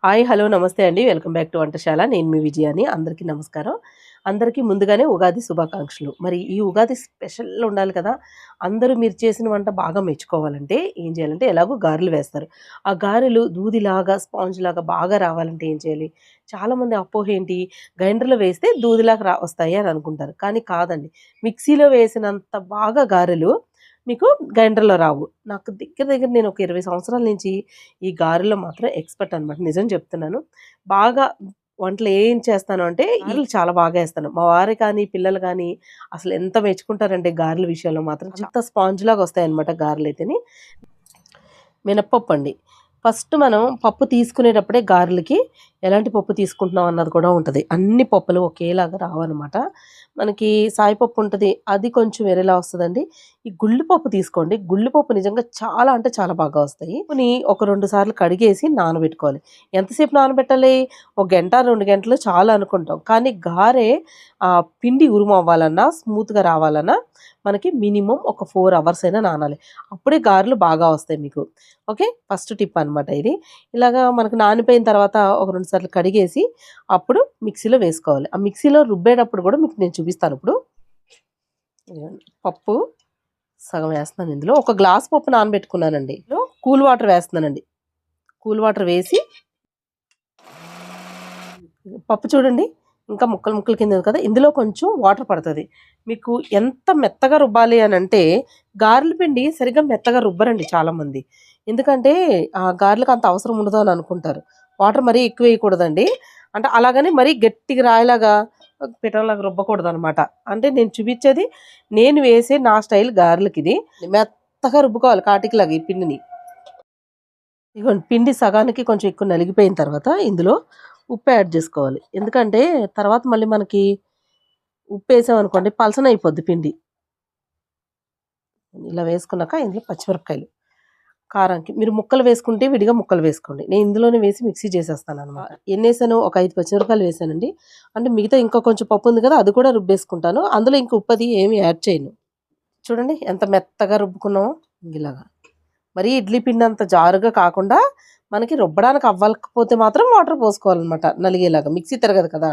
Hi hello నమస్తే అండి. Welcome back to Vantasala. నేను మీ విజయాని. అందరికీ నమస్కారం. అందరికీ ముందుగానే ఉగాది శుభాకాంక్షలు. మరి ఈ ఉగాది స్పెషల్ ఉండాలి కదా! అందరూ మీరు చేసిన వంట బాగా మెచ్చుకోవాలంటే ఏం చేయాలంటే ఎలాగో గారెలు వేస్తారు. ఆ గారెలు దూదిలాగా, స్పాంజ్‌లాగా బాగా రావాలంటే ఏం చేయాలి? చాలామంది అపోహ ఏంటి? గ్రైండర్‌లో వేస్తే దూదిలాగా వస్తాయి అని అనుకుంటారు. కానీ కాదండి. మిక్సీలో వేసినంత బాగా గారెలు మీకు గ్రైండర్‌లో రావు. నాకు దగ్గర దగ్గర నేను ఒక 20 సంవత్సరాల నుంచి ఈ గారెలో మాత్రం ఎక్స్‌పర్ట్ అనమాట. నిజం చెప్తున్నాను. బాగా వంటలు ఏం చేస్తాను అంటే గారెలు చాలా బాగా ఏస్తాను. మా వారు కానీ, పిల్లలు గానీ అసలు ఎంత మెచ్చుకుంటారంటే గారెల విషయంలో మాత్రం అంత స్పాంజ్‌లాగా వస్తాయన్నమాట గారెలైతేని. మినపప్పండి. ఫస్ట్ మనం పప్పు తీసుకునేటప్పుడే గారెలకి ఎలాంటి పప్పు తీసుకుంటున్నాం అన్నది కూడా ఉంటది. అన్ని పప్పులు ఒకేలాగా రావనమాట. మనకి సాయిపప్పు ఉంటది. అది కొంచెం వేరేలా వస్తదండి. ఈ గుళ్ళు పప్పు తీసుకోండి. గుళ్ళు పప్పు నిజంగా చాలా అంటే చాలా బాగా వస్తాయి. పప్పుని ఒక 2 సార్లు కడిగేసి నానబెట్టుకోవాలి. ఎంతసేపు నానబెట్టాలి? ఒక గంట, 2 గంటలు చాలు అనుకుంటాం. కానీ గారె పిండి ఉరుమవ్వాలన్నా, స్మూత్‌గా రావాలన్నా మనకి మినిమమ్ ఒక 4 అవర్స్ అయినా నానాలి. అప్పుడే గారెలు బాగా వస్తాయి మీకు. ఓకే. ఫస్ట్ టిప్ అనమాట ఇది. ఇలాగా మనకు నానిపోయిన తర్వాత ఒక 2 సార్లు కడిగేసి అప్పుడు మిక్సీలో వేసుకోవాలి. ఆ మిక్సీలో రుబ్బేటప్పుడు కూడా మీకు నేను చూపిస్తాను ఇప్పుడు. ఇదిగోండి పప్పు సగం వేస్తున్నాను ఇందులో. ఒక గ్లాస్ పప్పు నానబెట్టుకున్నానండి. ఇందులో కూల్ వాటర్ వేస్తున్నానండి. కూల్ వాటర్ వేసి పప్పు చూడండి ఇంకా ముక్కలు ముక్కలు కింద ఉంది కదా! ఇందులో కొంచెం వాటర్ పడతది. మీకు ఎంత మెత్తగా రుబ్బాలి అనంటే గారెల పిండి సరిగ్గా మెత్తగా రుబ్బరండి చాలామంది. ఎందుకంటే గారెలకు అంత అవసరం ఉండదు అని అనుకుంటారు. వాటర్ మరీ ఎక్కువ వేయకూడదండి. అంటే అలాగని మరీ గట్టిగా రాయిలాగా పిఠంలాగా రుబ్బకూడదనమాట. అంటే నేను చూపించేది నేను వేసే నా స్టైల్ గారెలకిది. మెత్తగా రుబ్బుకోవాలి కాటికిలాగా ఈ పిండిని. ఇగోండి పిండి సగానికి కొంచెం ఎక్కువ నలిగిపోయిన తర్వాత ఇందులో ఉప్పు యాడ్ చేసుకోవాలి. ఎందుకంటే తర్వాత మళ్ళీ మనకి ఉప్పేసామనుకోండి పలచనయిపోద్ది పిండి. ఇలా వేసుకున్నాక ఇందులో పచ్చిమిరపకాయలు, కారానికి మీరు ముక్కలు వేసుకుంటే విడిగా ముక్కలు వేసుకోండి. నేను ఇందులోనే వేసి మిక్సీ చేసేస్తాననమాట. ఎన్నేసాను? ఒక 5 పచ్చిమిరపకాయలు వేసానండి. అంటే మిగతా ఇంకా కొంచెం పప్పు ఉంది కదా! అది కూడా రుబ్బేసుకుంటాను. అందులో ఇంక ఉప్పది ఏమి యాడ్ చేయను. చూడండి ఎంత మెత్తగా రుబ్బుకున్నామో ఇలాగా. మరీ ఇడ్లీ పిండి అంత జారుగా కాకుండా మనకి రుబ్బడానికి అవ్వకపోతే మాత్రం వాటర్ పోసుకోవాలన్నమాట నలిగేలాగా. మిక్సీ తిరగదు కదా!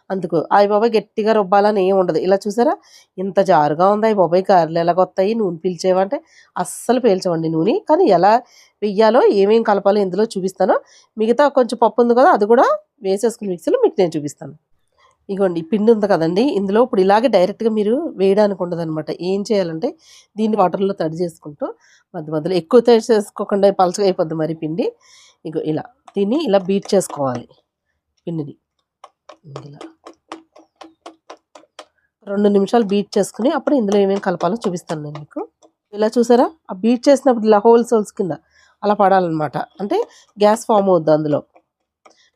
అందుకు. అయ్య బాబోయ్! గట్టిగా రుబ్బాలని ఏమి ఉండదు. ఇలా చూసారా? ఇంత జారుగా ఉంది. అయ్య బాబోయ్! గారెలు ఎలాగొత్తాయి నూనె పీల్చేవంటే అస్సలు పీల్చవండి నూనె. కానీ ఎలా వెయ్యాలో ఏమేం కలపాలో ఇందులో చూపిస్తాను. మిగతా కొంచెం పప్పు ఉంది కదా! అది కూడా వేసేసుకుని మిక్సీలో మీకు నేను చూపిస్తాను. ఇగోండి ఈ పిండి ఉంది కదండీ! ఇందులో ఇప్పుడు ఇలాగే డైరెక్ట్‌గా మీరు వేయడానికి ఉండదనమాట. ఏం చేయాలంటే దీన్ని వాటర్‌లో తడి చేసుకుంటూ మధ్య మధ్యలో ఎక్కువ తడి చేసుకోకుండా పలచగా అయిపోద్ది మరి పిండి. ఇగో ఇలా దీన్ని ఇలా బీట్ చేసుకోవాలి పిండిని. ఇలా 2 నిమిషాలు బీట్ చేసుకొని అప్పుడు ఇందులో ఏమేమి కలపాలో చూపిస్తాను నేను మీకు. ఇలా చూసారా? ఆ బీట్ చేసినప్పుడు ఇలా హోల్స్ కింద అలా పడాలనమాట. అంటే గ్యాస్ ఫార్మ్ అవుద్ది అందులో.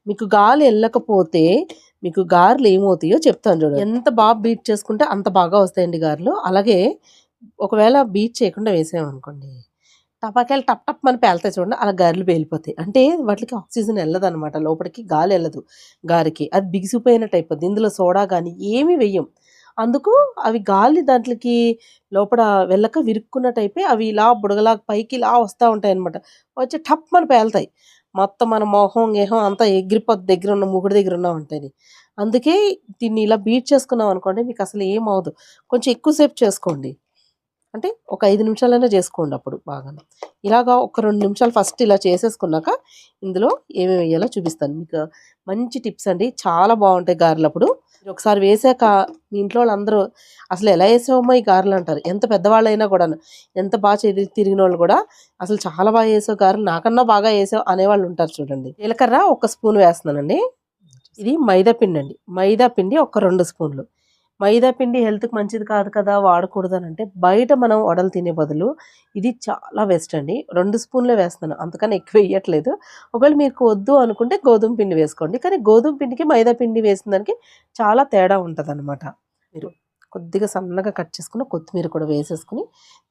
మీకు గాలి ఎళ్ళకపోతే మీకు గారెలు ఏమవుతాయో చెప్తాను చూడండి. ఎంత బాగా బీట్ చేసుకుంటే అంత బాగా వస్తాయండి గారెలు. అలాగే ఒకవేళ బీట్ చేయకుండా వేసామనుకోండి, టపాకాయలు టప్ టప్ అని పేలుతాయి చూడండి. అలా గారెలు పేలిపోతాయి. అంటే వాటికి ఆక్సిజన్ ఎళ్ళదనమాట. లోపలికి గాలి ఎళ్ళదు గారెకి. అది బిగిసిపోయినట్టు అయిపోద్ది. ఇందులో సోడా గానీ ఏమీ వెయ్యం. అందుకు అవి గాలి దాంట్లోకి లోపల వెళ్ళక విరుక్కున్నట్టు అయిపోయి అవి ఇలా బుడగలాగా పైకి ఇలా వస్తా ఉంటాయన్నమాట. వచ్చి టప్పని పేలుతాయి. మొత్తం మన మొహం, గిహం అంతా ఎగిరిపోద్ది దగ్గరున్న మూకుడు దగ్గర ఉన్నామంటేని. అందుకే దీన్ని ఇలా బీట్ చేసుకున్నాం అనుకోండి మీకసలు ఏమవ్వదు. కొంచెం ఎక్కువ సేపు చేసుకోండి. అంటే ఒక 5 నిమిషాలైనా చేసుకోండి అప్పుడు బాగాను. ఇలాగా ఒక 2 నిమిషాలు ఫస్ట్ ఇలా చేసేసుకున్నాక ఇందులో ఏమేమి వేయాలో చూపిస్తాను. మీకు మంచి టిప్స్ అండి. చాలా బావుంటాయి గారెలప్పుడు. మీరు ఒకసారి వేసాక మీ ఇంట్లో వాళ్ళందరూ అసలు ఎలా ఏసావమ్మా ఈ గారెలు అంటారు. ఎంత పెద్దవాళ్ళైనా కూడాను. ఎంత బాగా తిరిగినోళ్ళు కూడా అసలు చాలా బాగా ఏసావు గారెలు నాకన్నా బాగా ఏసావు అనేవాళ్ళు ఉంటారు చూడండి. జీలకర్ర ఒక స్పూన్ వేస్తున్నానండి. ఇది మైదా పిండండి. మైదా పిండి ఒక 2 స్పూన్లు. మైదా పిండి హెల్త్‌కి మంచిది కాదు కదా! వాడకూడదనంటే బయట మనం వడలు తినే బదులు ఇది చాలా బెస్ట్ అండి. 2 స్పూన్లే వేస్తున్నాను. అంతకన్నా ఎక్కువ ఎయ్యట్లేదు. ఒకవేళ మీకు వద్దు అనుకుంటే గోధుమ పిండి వేసుకోండి. కానీ గోధుమ పిండికి మైదా పిండి వేసిన దానికి చాలా తేడా ఉంటదనమాట. మీరు కొద్దిగా సన్నగా కట్ చేసుకున్న కొత్తిమీర కూడా వేసేసుకొని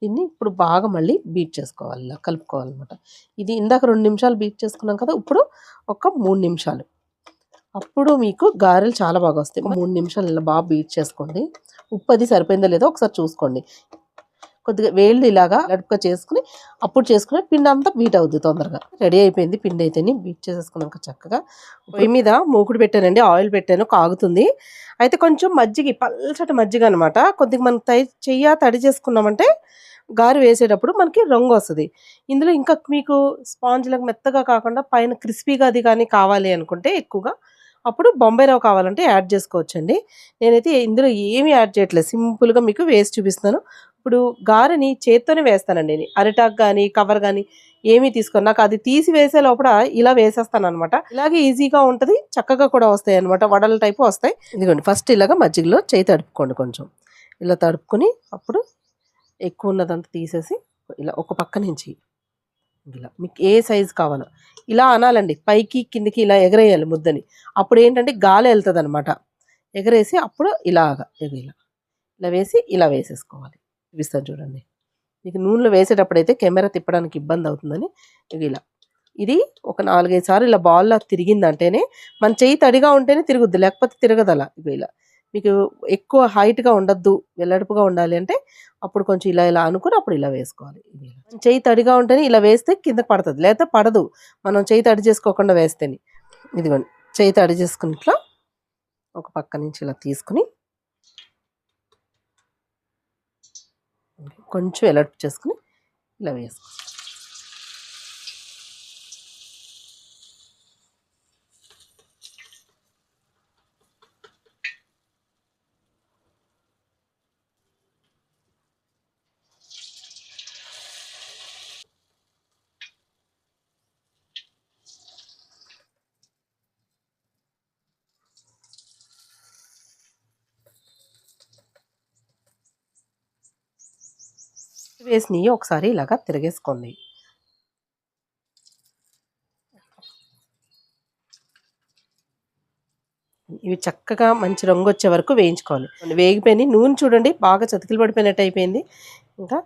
దీన్ని ఇప్పుడు బాగా మళ్ళీ బీట్ చేసుకోవాలి. ఇలా కలుపుకోవాలనమాట. ఇది ఇందాక 2 నిమిషాలు బీట్ చేసుకున్నాం కదా! ఇప్పుడు ఒక 3 నిమిషాలు. అప్పుడు మీకు గారెలు చాలా బాగా వస్తాయి. 3 నిమిషాలు ఇలా బాగా బీట్ చేసుకోండి. ఉప్పు అది సరిపోయిందో లేదో ఒకసారి చూసుకోండి. కొద్దిగా వేళ్ళు ఇలాగా గడుపుగా చేసుకుని అప్పుడు చేసుకుని పిండి అంతా బీట్ అవుద్ది తొందరగా. రెడీ అయిపోయింది పిండి అయితేని బీట్ చేసేసుకున్నాక చక్కగా పొయ్యి మీద మూకుడు పెట్టానండి, ఆయిల్ పెట్టాను, కాగుతుంది. అయితే కొంచెం మజ్జిగ, పల్చటి మజ్జిగ అనమాట. కొద్దిగా మనం చెయ్య తడి చేసుకున్నామంటే గారె వేసేటప్పుడు మనకి రంగు వస్తుంది. ఇందులో ఇంకా మీకు స్పాంజ్‌లాగా మెత్తగా కాకుండా పైన క్రిస్పీగా అది కానీ కావాలి అనుకుంటే ఎక్కువగా అప్పుడు బొంబాయి రవ్వ కావాలంటే యాడ్ చేసుకోవచ్చండి. నేనైతే ఇందులో ఏమీ యాడ్ చేయట్లేదు. సింపుల్‌గా మీకు వేసి చూపిస్తున్నాను. ఇప్పుడు గారెని చేత్తోనే వేస్తానండి. అరిటాకు గానీ, కవర్ గానీ ఏమీ తీసుకోను. నాకు అది తీసి వేసే లోపల ఇలా వేసేస్తాననమాట. ఇలాగే ఈజీగా ఉంటది. చక్కగా కూడా వస్తాయన్నమాట. వడల టైపు వస్తాయి. ఇదిగోండి ఫస్ట్ ఇలాగా మజ్జిగలో చేయి తడుపుకోండి కొంచెం. ఇలా తడుపుకొని అప్పుడు ఎక్కువ ఉన్నదంతా తీసేసి ఇలా ఒక పక్క నుంచి ఇలా మీకు ఏ సైజు కావాలో ఇలా అనాలండి. పైకి కిందికి ఇలా ఎగరేయాలి ముద్దని. అప్పుడు ఏంటంటే గాలి వెళ్తుంది అనమాట. ఎగరేసి అప్పుడు ఇలాగా ఇలా ఇలా వేసి ఇలా వేసేసుకోవాలి. చూపిస్తాను చూడండి. మీకు నూనెలో వేసేటప్పుడైతే కెమెరా తిప్పడానికి ఇబ్బంది అవుతుందని ఇలా ఇది ఒక 4, 5 సార్లు ఇలా బాల్లా తిరిగిందంటేనే మన చెయ్యి తడిగా ఉంటేనే తిరుగుద్ది, లేకపోతే తిరగదు అలా. ఇలా మీకు ఎక్కువ హైట్‌గా ఉండొద్దు, వెల్లడిపుగా ఉండాలి అంటే అప్పుడు కొంచెం ఇలా ఇలా అనుకుని అప్పుడు ఇలా వేసుకోవాలి. చెయ్యి తడిగా ఉంటేనే ఇలా వేస్తే కిందకి పడతది. లేకపోతే పడదు. మనం చెయ్యి తడి చేసుకోకుండా వేస్తేని. ఇదిగోండి చెయ్యి తడి చేసుకుని ఇట్లా ఒక పక్క నుంచి ఇలా తీసుకుని కొంచెం వెల్లడిపు చేసుకుని ఇలా వేసుకోవాలి. వేసినవి ఒకసారి ఇలాగా తిరిగేసుకోండి. ఇవి చక్కగా మంచి రంగు వచ్చే వరకు వేయించుకోవాలి. వేగిపోయి నూనె చూడండి బాగా చతికిలు పడిపోయినట్టు అయిపోయింది. ఇంకా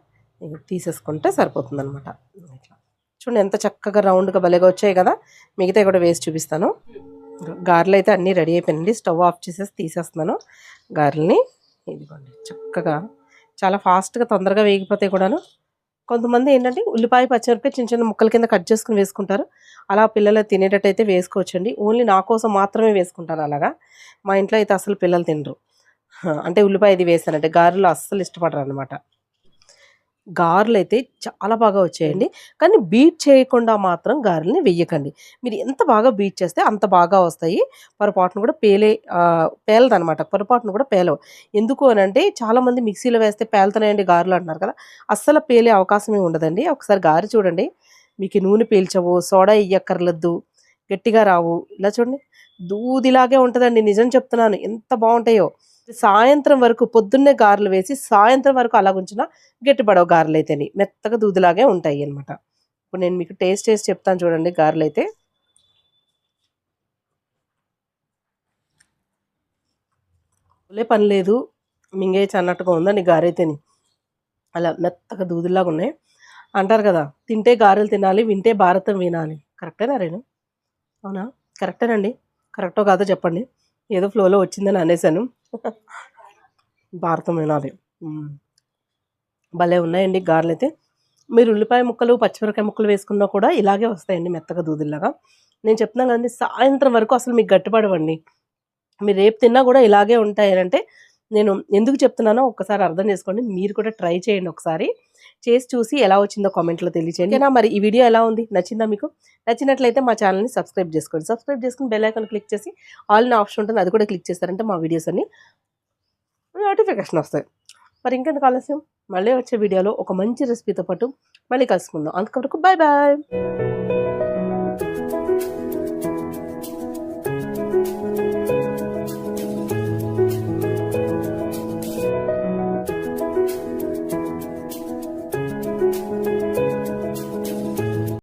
తీసేసుకుంటే సరిపోతుంది అనమాట. చూడండి ఎంత చక్కగా రౌండ్గా భలేగా వచ్చాయి కదా. మిగతా కూడా వేసి చూపిస్తాను. గారెలు అయితే అన్నీ రెడీ అయిపోయినండి. స్టవ్ ఆఫ్ చేసేసి తీసేస్తున్నాను గారెల్ని. ఇదిగోండి చక్కగా చాలా ఫాస్ట్గా తొందరగా వేగిపోతాయి కూడాను. కొంతమంది ఏంటంటే ఉల్లిపాయ, పచ్చిమిరపకాయ చిన్న చిన్న ముక్కల కింద కట్ చేసుకుని వేసుకుంటారు. అలా పిల్లలు తినేటట్టయితే వేసుకోవచ్చండి. ఓన్లీ నా కోసం మాత్రమే వేసుకుంటాను అలాగా. మా ఇంట్లో అయితే అసలు పిల్లలు తినరు. అంటే ఉల్లిపాయ ఇది వేసానంటే గారెలు అస్సలు ఇష్టపడరు అనమాట. గారెలు అయితే చాలా బాగా వచ్చాయండి. కానీ బీట్ చేయకుండా మాత్రం గారెల్ని వెయ్యకండి. మీరు ఎంత బాగా బీట్ చేస్తే అంత బాగా వస్తాయి. పొరపాటున కూడా పేలదనమాట. పొరపాటున కూడా పేలవు. ఎందుకు అనంటే చాలామంది మిక్సీలో వేస్తే పేలుతున్నాయండి గారెలు అంటున్నారు కదా. అస్సలు పేలే అవకాశమే ఉండదండి. ఒకసారి గారె చూడండి. మీకు నూనె పీల్చవు, సోడా ఎయ్యక్కర్లేదు, గట్టిగా రావు. ఇలా చూడండి దూదిలాగే ఉంటుందండి. నిజం చెప్తున్నాను ఎంత బాగుంటాయో. సాయంత్రం వరకు పొద్దున్నే గారెలు వేసి సాయంత్రం వరకు అలాగుంచిన గట్టిపడవు గారెలు అయితేని, మెత్తగా దూదిలాగే ఉంటాయి అనమాట. ఇప్పుడు నేను మీకు టేస్ట్ చేసి చెప్తాను చూడండి. గారెలు అయితే పని లేదు, మింగేయచ్చు అన్నట్టుగా ఉందండి గారె అయితేని. అలా మెత్తగా దూదిలాగా ఉన్నాయి. అంటారు కదా తింటే గారెలు తినాలి, వింటే భారతం వినాలి. కరెక్టేనా రేణు? అవునా? కరెక్టేనండి. కరెక్టో కాదో చెప్పండి. ఏదో ఫ్లోలో వచ్చిందని అనేసాను. భారతం వినాలి. భలే ఉన్నాయండి గారెలు అయితే. మీరు ఉల్లిపాయ ముక్కలు, పచ్చిమిరపకాయ ముక్కలు వేసుకున్నా కూడా ఇలాగే వస్తాయండి మెత్తగా దూదిలాగా. నేను చెప్తున్నాను కదండి సాయంత్రం వరకు అసలు మీకు గట్టిపడవండి. మీరు రేపు తిన్నా కూడా ఇలాగే ఉంటాయనంటే నేను ఎందుకు చెప్తున్నానో ఒక్కసారి అర్థం చేసుకోండి. మీరు కూడా ట్రై చేయండి ఒకసారి. చేసి చూసి ఎలా వచ్చిందో కామెంట్లో తెలియచేయండి. ఓకేనా? మరి ఈ వీడియో ఎలా ఉంది? నచ్చిందా మీకు? నచ్చినట్లయితే మా ఛానల్ని సబ్స్క్రైబ్ చేసుకోండి. సబ్స్క్రైబ్ చేసుకుని బెల్ ఐకాన్ క్లిక్ చేసి ఆల్ అనే ఆప్షన్ ఉంటుంది, అది కూడా క్లిక్ చేస్తారంటే మా వీడియోస్ అన్ని నోటిఫికేషన్ వస్తాయి. మరి ఇంకెందుకు ఆలస్యం, మళ్ళీ వచ్చే వీడియోలో ఒక మంచి రెసిపీతో పాటు మళ్ళీ కలుసుకుందాం. అంతవరకు బాయ్ బాయ్.